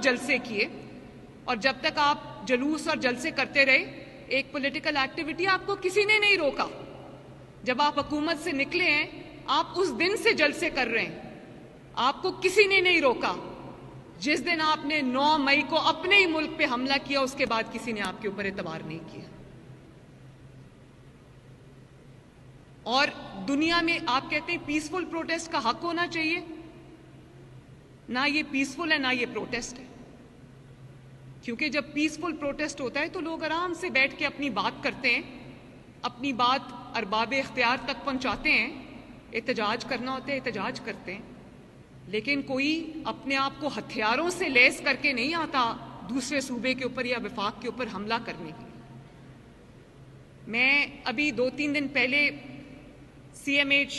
जलसे किए, और जब तक आप जुलूस और जलसे करते रहे, एक पॉलिटिकल एक्टिविटी आपको किसी ने नहीं रोका। जब आप हुकूमत से निकले हैं, आप उस दिन से जलसे कर रहे हैं, आपको किसी ने नहीं रोका। जिस दिन आपने 9 मई को अपने ही मुल्क पे हमला किया, उसके बाद किसी ने आपके ऊपर एतबार नहीं किया। और दुनिया में आप कहते हैं पीसफुल प्रोटेस्ट का हक होना चाहिए, ना ये पीसफुल है ना ये प्रोटेस्ट है। क्योंकि जब पीसफुल प्रोटेस्ट होता है तो लोग आराम से बैठ के अपनी बात करते हैं, अपनी बात अरबाब इख्तियार तक पहुंचाते हैं। एहतजाज करना होता है, एहतजाज करते हैं, लेकिन कोई अपने आप को हथियारों से लैस करके नहीं आता दूसरे सूबे के ऊपर या विफाक के ऊपर हमला करने के लिए। मैं अभी 2-3 दिन पहले CMH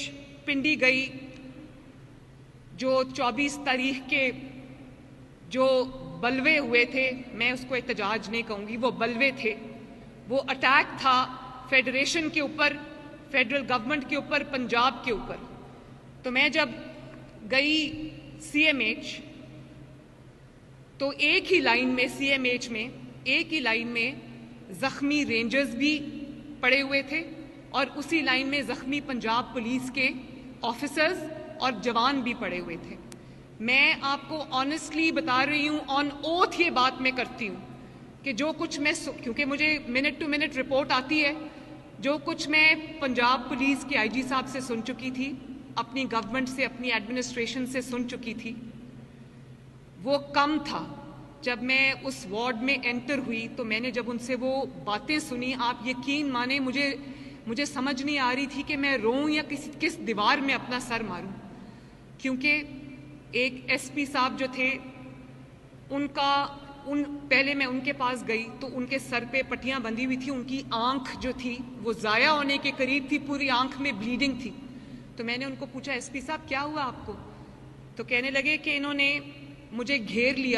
पिंडी गई, जो 24 तारीख के जो बलवे हुए थे, मैं उसको एहतजाज नहीं कहूँगी, वो बलवे थे, वो अटैक था फेडरेशन के ऊपर, फेडरल गवर्नमेंट के ऊपर, पंजाब के ऊपर। तो मैं जब गई CMH, तो एक ही लाइन में CMH में एक ही लाइन में जख्मी रेंजर्स भी पड़े हुए थे और उसी लाइन में जख्मी पंजाब पुलिस के ऑफिसर्स और जवान भी पड़े हुए थे। मैं आपको ऑनेस्टली बता रही हूँ, ऑन ओथ ये बात मैं करती हूँ कि जो कुछ मैं, क्योंकि मुझे मिनट टू मिनट रिपोर्ट आती है, जो कुछ मैं पंजाब पुलिस के IG साहब से सुन चुकी थी, अपनी गवर्नमेंट से, अपनी एडमिनिस्ट्रेशन से सुन चुकी थी, वो कम था। जब मैं उस वार्ड में एंटर हुई तो मैंने जब उनसे वो बातें सुनी, आप यकीन माने मुझे समझ नहीं आ रही थी कि मैं रोऊं या किस दीवार में अपना सर मारूं। क्योंकि एक SP साहब जो थे, पहले मैं उनके पास गई तो उनके सर पे पट्टियां बंधी हुई थी, उनकी आंख जो थी वो ज़ाया होने के करीब थी, पूरी आंख में ब्लीडिंग थी। तो मैंने उनको पूछा, SP साहब क्या हुआ आपको? तो कहने लगे कि इन्होंने मुझे घेर लिया